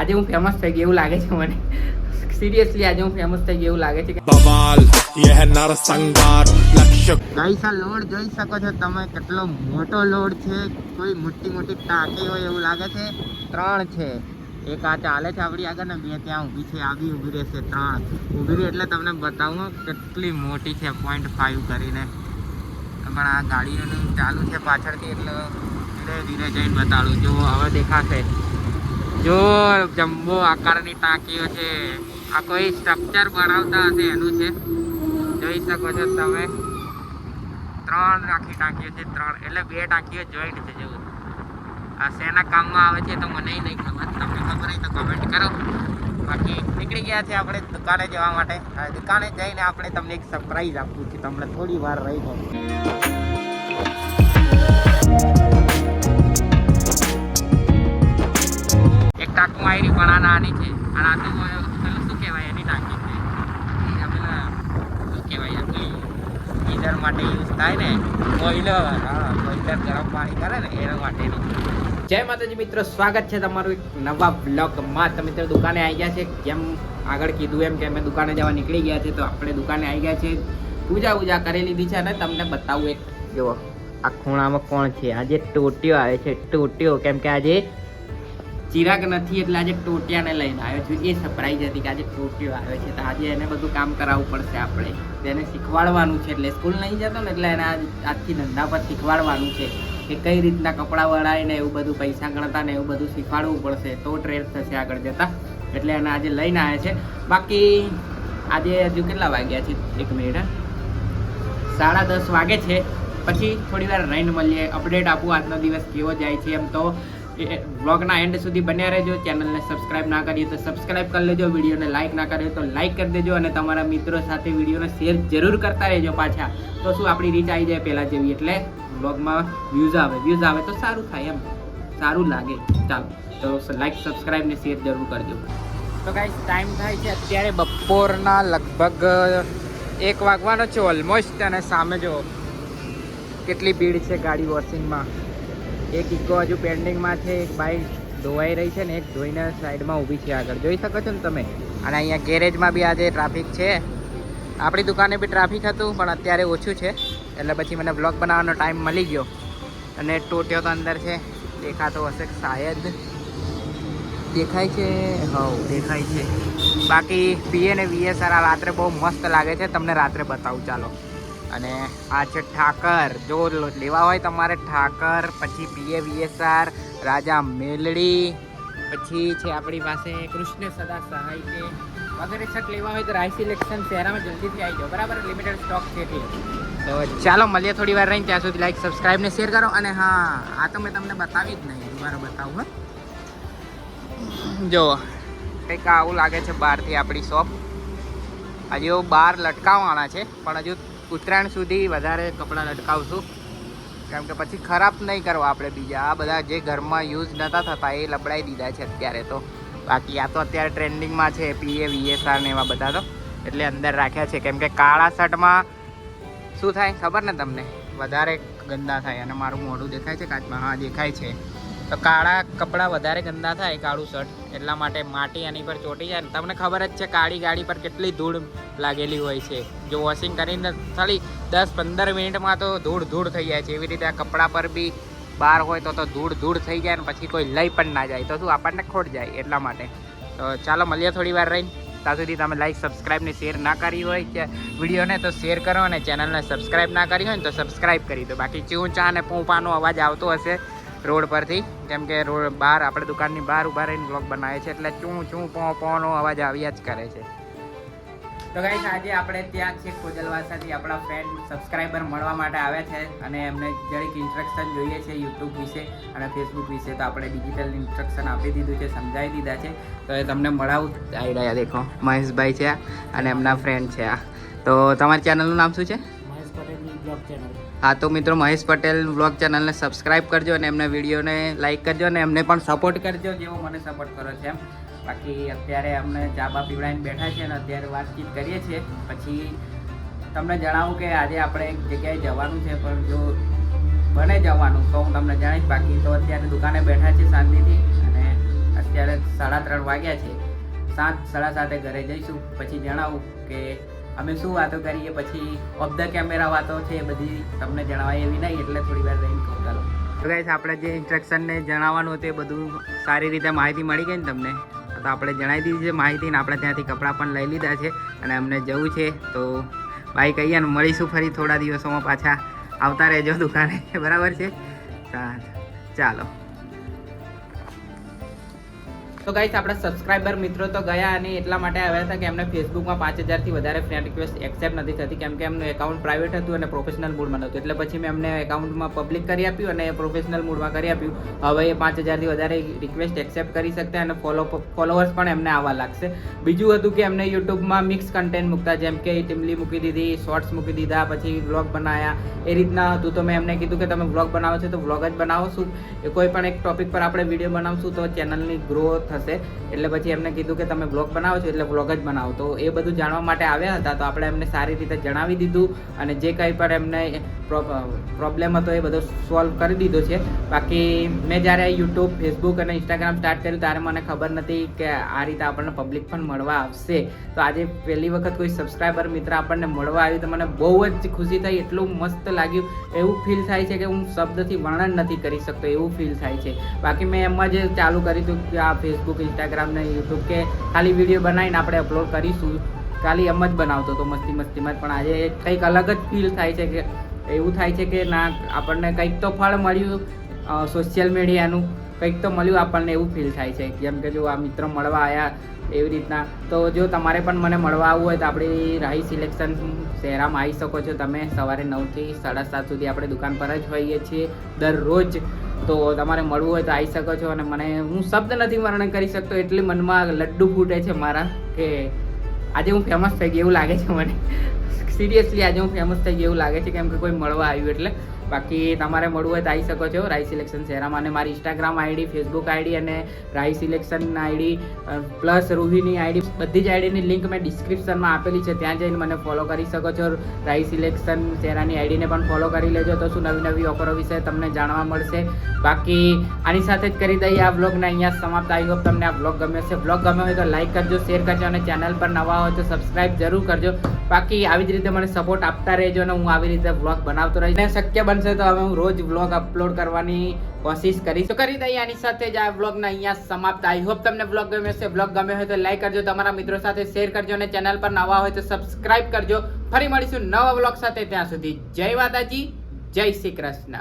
આજે હું ફેમસ થઈ ગયો એવું લાગે છે મને. સિરિયસલી આજે હું ફેમસ થઈ ગયો એવું લાગે છે. बवाल यह नरसंहार लक्ष्य ગાઈસ આ લોડ જોઈ શકો છો તમે, કેટલો મોટો લોડ છે. કોઈ મોટી મોટી ટાંકી હોય એવું લાગે છે. 3 છે. એક આ ચાલે છે આપણી આગળ ને 2 ત્યાં ઊભી છે. આ બી ઊભી રહેશે. 3 ઊભી રહી એટલે તમને બતાવું કેટલી મોટી છે. 0.5 કરીને. પણ આ ગાડીઓનું ચાલુ છે પાછળથી એટલે ધીરે ધીરે જઈને બતાડું. જો હવે દેખાશે. જો જમ્બો આકારની ટાંકીઓ છે. આ કોઈ સ્ટ્રક્ચર બનાવતા હશે એનું છે. જોઈ શકો છો તમે. 3 આખી ટાંકીઓ છે. 3 એટલે 2 ટાંકીઓ જોઈન્ટ છે. જેવું આ શેના કામમાં આવે છે તો મને નહીં ખબર. તમને ખબર હોય તો કમેન્ટ કરો. બાકી નીકળી ગયા છે આપણે દુકાને જવા માટે. દુકાને જઈને આપણે તમને એક સરપ્રાઈઝ આપવું છે. તમને થોડી વાર રહી જાય. એક ટાંકું આયરી પણ આ નાની છે. અને આ તો પેલું શું કહેવાય એની ટાંકી છે. પેલા શું કહેવાય ગીઝર માટે યુઝ થાય ને, બોઇલર. હા, બોઇલર ગરમ પાણી કરે ને એના માટેની. જય માતાજી મિત્રો, સ્વાગત છે તમારું એક નવા બ્લોગમાં. તો મિત્રો દુકાને આવી ગયા છે. જેમ આગળ કીધું એમ કે અમે દુકાને જવા નીકળી ગયા છે. તો આપણે દુકાને આવી ગયા છે. પૂજા કરી લીધી છે. અને તમને બતાવું એક જુઓ આ ખૂણામાં કોણ છે. આજે ટોટિયો આવે છે. ટોટિયો કેમ કે આજે ચિરાગ નથી એટલે આજે ટોટિયાને લઈને આવ્યો છું. એ સરપ્રાઈઝ હતી કે આજે ટોટિયો આવે છે. તો આજે એને બધું કામ કરાવવું પડશે આપણે. તેને શીખવાડવાનું છે. એટલે સ્કૂલ નહીં જતો ને એટલે એને આજથી ધંધા પર શીખવાડવાનું છે કે કઈ રીતના કપડાં વળાય ને એવું બધું, પૈસા ગણતા ને એવું બધું શીખવાડવું પડશે. તો ટ્રેડ થશે આગળ જતા. એટલે એને આજે લઈને આવ્યા છે. બાકી આજે હજુ કેટલા વાગ્યા છે? 1 મિનિટ. 10:30 વાગે છે. પછી થોડી વાર રહીને મળીએ. અપડેટ આપું આજનો દિવસ કેવો જાય છે. એમ તો વ્લોગના એન્ડ સુધી બન્યા રહેજો. ચેનલને સબસ્ક્રાઇબ ના કરીએ તો સબસ્ક્રાઇબ કરી લેજો. વિડીયોને લાઇક ના કરીએ તો લાઇક કરી દેજો. અને તમારા મિત્રો સાથે વિડીયોને શેર જરૂર કરતા રહેજો પાછા. તો શું આપણી રીચ આવી જાય પહેલાં જેવી. એટલે વ્લોગમાં વ્યૂઝ આવે તો સારું થાય, એમ સારું લાગે. ચાલો તો લાઇક સબસ્ક્રાઇબ ને શેર જરૂર કરજો. તો ગાઈસ ટાઈમ થાય છે અત્યારે બપોરના લગભગ 1 વાગવાનો છે ઓલમોસ્ટ. અને સામે જો કેટલી ભીડ છે ગાડી વોશિંગમાં. એક ઇકો હજુ પેન્ડિંગમાં છે. એક બાઇક ધોવાઈ રહી છે ને એક ધોઈને સાઈડમાં ઊભી છે આગળ. જોઈ શકો છો ને તમે. અને અહીંયા ગેરેજમાં બી આજે ટ્રાફિક છે. આપણી દુકાને બી ટ્રાફિક હતું પણ અત્યારે ઓછું છે. એટલે પછી મને બ્લોગ બનાવવાનો ટાઈમ મળી ગયો. અને ટોટિયો તો અંદર છે. દેખાતો હશે શાયદ. દેખાય છે? હા દેખાય છે. બાકી પીએ ને VSR આ રાત્રે બહુ મસ્ત લાગે છે. તમને રાત્રે બતાવું ચાલો. અને આ છે ઠાકર. જો લેવા હોય તમારે ઠાકર, પછી પીએ VSR, રાજા મેલડી, પછી છે આપણી પાસે કૃષ્ણ સદા સહાય છે વગેરે શર્ટ લેવા હોય તો રાય સિલેક્શન શહેરામાં જલ્દીથી આવી જાઓ. બરાબર, લિમિટેડ સ્ટોક છે એટલે. તો ચાલો મળીએ થોડી વાર રહીને. ત્યાં સુધી લાઈક સબસ્ક્રાઈબ ને શેર કરો. અને હા, આ તો મેં તમને બતાવી જ નહીં. દુબારા બતાવું. જો કંઈક આવું લાગે છે બહારથી આપણી શોપ. હજુ બહાર લટકાવવાના છે પણ હજુ ઉત્તરાયણ સુધી વધારે કપડાં લટકાવશું. કેમ કે પછી ખરાબ નહીં કરવા આપણે બીજા. આ બધા જે ઘરમાં યુઝ નહોતા થતા એ લબડાઈ દીધા છે અત્યારે તો. બાકી આ તો અત્યારે ટ્રેન્ડિંગમાં છે પીએ VSR ને એવા બધા. તો એટલે અંદર રાખ્યા છે. કેમ કે કાળા શર્ટમાં શું થાય ખબર ને તમને? વધારે ગંદા થાય. અને મારું મોઢું દેખાય છે કાચમાં? હા દેખાય છે. તો કાળા કપડાં વધારે ગંદા થાય, કાળું શર્ટ. એટલા માટે માટી આની પર ચોટી જાય. તમને ખબર જ છે કાળી ગાડી પર કેટલી ધૂળ લાગેલી હોય છે. જો વોશિંગ કરીને ખાલી 10-15 મિનિટમાં તો ધૂળ થઈ જાય છે. એવી રીતે આ કપડાં પર બી બહાર હોય તો ધૂળ થઈ જાય ને પછી કોઈ લઈ પણ ના જાય તો શું આપણને ખોટ જાય. એટલા માટે તો ચાલો મળીએ થોડી વાર રહીને. ત્યાં સુધી તમે લાઈક સબસ્ક્રાઈબ ને શેર ના કરી હોય કે વિડીયોને તો શેર કરો. અને ચેનલને સબસ્ક્રાઈબ ના કરી હોય ને તો સબસ્ક્રાઈબ કરી દો. બાકી ચૂંચા અને પૂંપાનો અવાજ આવતો હશે રોડ પરથી. કેમ કે રોડ બહાર આપણે દુકાનની બહાર ઊભા રહીને બ્લોગ બનાવે છે એટલે ચૂં પોનો અવાજ આવ્યા જ કરે છે. તો ગાઈસ આજે આપણે ત્યાં છે ખોજલવાસાથી આપણા ફ્રેન્ડ સબસ્ક્રાઈબર મળવા માટે આવ્યા છે. અને એમને જરીક ઇન્સ્ટ્રક્શન જોઈએ છે યુટ્યુબ વિશે અને ફેસબુક વિશે. તો આપણે ડિજિટલ ઇન્સ્ટ્રક્શન આપી દીધું છે, સમજાવી દીધા છે. તો એ તમને મળાવું આવી રહ્યા. દેખો મહેશભાઈ છે અને એમના ફ્રેન્ડ છે આ. તો તમારી ચેનલનું નામ શું છે? Mahesh Patel blog channel. હા તો મિત્રો મહેશ પટેલ બ્લોગ ચેનલને સબસ્ક્રાઈબ કરજો અને એમના વિડીયોને લાઈક કરજો અને એમને પણ સપોર્ટ કરજો જેવો મને સપોર્ટ કરો છે એમ. બાકી અત્યારે અમને ચાબા પીવડાવીને બેઠા છે અને અત્યારે વાતચીત કરીએ છીએ. પછી તમને જણાવું કે આજે આપણે એક જગ્યાએ જવાનું છે પણ જો બને જવાનું તો હું તમને જણાવીશ. બાકી તો અત્યારે દુકાને બેઠા છે શાંતિથી. અને અત્યારે 3:30 વાગ્યા છે. 7:30 ઘરે જઈશું, પછી જણાવું કે અમે શું વાતો કરીએ, પછી ઓફ ધ કેમેરા વાતો છે એ બધી તમને જણાવાય એવી નહીં, એટલે થોડી વાર રહીને કહું. ચાલો તો ગાઈસ, આપણે જે ઇન્સ્ટ્રક્શનને જણાવવાનું હતું એ બધું સારી રીતે માહિતી મળી ગઈ ને તમને, તો આપણે જણાવી દીધી છે માહિતી ને આપણે ત્યાંથી કપડાં પણ લઈ લીધા છે અને અમને જવું છે. તો ભાઈ કહીએ ને મળીશું ફરી થોડા દિવસોમાં, પાછા આવતા રહેજો દુકાને, બરાબર છે? ચાલો તો ગાઈસ, આપણા સબસ્ક્રાઇબર મિત્રો તો ગયા અને એટલા માટે આવ્યા હતા કે એમને ફેસબુકમાં 5000થી વધારે ફ્રેન્ડ રિક્વેસ્ટ એક્સેપ્ટ નથી થતી, કેમ કે એમનું એકાઉન્ટ પ્રાઇવેટ હતું અને પ્રોફેશનલ મૂડમાં નહોતું. એટલે પછી મેં એમને એકાઉન્ટમાં પબ્લિક કરી આપ્યું અને પ્રોફેશનલ મૂડમાં કરી આપ્યું. હવે એ 5000થી વધારે રિક્વેસ્ટ એક્સેપ્ટ કરી શકતા અને ફોલોવર્સ પણ એમને આવવા લાગશે. બીજું હતું કે એમને યુટ્યુબમાં મિક્સ કન્ટેન્ટ મૂકતા, જેમ કે ટીમલી મૂકી દીધી, શોર્ટ્સ મૂકી દીધા, પછી વ્લોગ બનાવ્યા, એ રીતના હતું. તો મેં એમને કીધું કે તમે વ્લોગ બનાવો છો તો વ્લોગ જ બનાવો છું, કોઈ પણ એક ટોપિક પર આપણે વિડીયો બનાવશું તો ચેનલની ગ્રોથ થશે. એટલે પછી એમને કીધું કે તમે વ્લોગ બનાવો છો એટલે વ્લોગ જ બનાવો. તો એ બધું જાણવા માટે આવ્યા હતા, તો આપણે એમને સારી રીતે જણાવી દીધું અને જે કંઈ પણ એમને પ્રોબ્લેમ હતો એ બધો સોલ્વ કરી દીધો છે. બાકી મેં જ્યારે યુટ્યુબ, ફેસબુક અને ઇન્સ્ટાગ્રામ સ્ટાર્ટ કર્યું ત્યારે મને ખબર નથી કે આ રીતે આપણને પબ્લિક પણ મળવા આવશે. તો આજે પહેલી વખત કોઈ સબસ્ક્રાઈબર મિત્ર આપણને મળવા આવ્યું તો મને બહુ જ ખુશી થઈ, એટલું મસ્ત લાગ્યું. એવું ફીલ થાય છે કે હું શબ્દથી વર્ણન નથી કરી શકતો, એવું ફીલ થાય છે. બાકી મેં એમાં જ ચાલુ કર્યું હતું કે આ ફેસબુક, ઇન્સ્ટાગ્રામ ને યુટ્યુબ કે ખાલી વિડીયો બનાવીને આપણે અપલોડ કરીશું, ખાલી એમ જ બનાવતો હતો મસ્તીમાં જ. પણ આજે કંઈક અલગ જ ફીલ થાય છે કે એવું થાય છે કે ના, આપણને કંઈક તો ફળ મળ્યું સોશિયલ મીડિયાનું, કંઈક તો મળ્યું આપણને, એવું ફીલ થાય છે. જેમ કે જો આ મિત્ર મળવા આવ્યા એવી રીતના. તો જો તમારે પણ મને મળવા આવવું હોય તો આપણી રાહી સિલેક્શન શહેરામાં આવી શકો છો તમે. સવારે 9 થી 7:30 સુધી આપણે દુકાન પર જ હોઈએ છીએ દરરોજ. તો તમારે મળવું હોય તો આવી શકો છો. અને મને, હું શબ્દ નથી વર્ણન કરી શકતો, એટલી મનમાં લડ્ડુ ફૂટે છે મારા કે આજે હું ફેમસ થઈ ગઈ એવું લાગે છે મને. સિરિયસલી આજે હું ફેમસ થઈ ગઈ એવું લાગે છે, કેમ કે કોઈ મળવા આવ્યું એટલે. બાકી તમારે મળવું હોય તો આવી શકો છો રાહી સિલેક્શન શહેરામાં. અને મારી ઇન્સ્ટાગ્રામ આઈડી, ફેસબુક આઈડી અને રાહી સિલેક્શન આઈડી પ્લસ રૂહીની આઈડી, બધી જ આઈડીની લિંક મેં ડિસ્ક્રિપ્શનમાં આપેલી છે, ત્યાં જઈને મને ફોલો કરી શકો છો. રાહી સિલેક્શન શહેરાની આઈડીને પણ ફોલો કરી લેજો, તો શું નવી નવી ઓફરો વિશે તમને જાણવા મળશે. બાકી આની સાથે જ કરી દઈએ આ વ્લોગને અહીંયા સમાપ્ત. આવી હોપ તમને આ વ્લોગ ગમ્યો છે. વ્લોગ ગમ્યો હોય તો લાઈક કરજો, શેર કરજો અને ચેનલ પર નવા હોય તો સબસ્ક્રાઈબ જરૂર કરજો. બાકી આવી જ રીતે મને સપોર્ટ આપતા રહેજો અને હું આવી રીતે વ્લોગ બનાવતો રહીશ. અને શક્ય બનશે તો હવે હું રોજ વ્લોગ અપલોડ કરવાની કોશિશ કરીશ. તો કરી દઈએ આની સાથે જ આ વ્લોગને અહીંયા સમાપ્ત. આઈ હોપ તમને વ્લોગ ગમ્યો છે. વ્લોગ ગમ્યો હોય તો લાઈક કરજો, તમારા મિત્રો સાથે શેર કરજો અને ચેનલ પર નવા હોય તો સબસ્ક્રાઇબ કરજો. ફરી મળીશું નવા વ્લોગ સાથે. ત્યાં સુધી જય માતાજી, જય શ્રી કૃષ્ણ.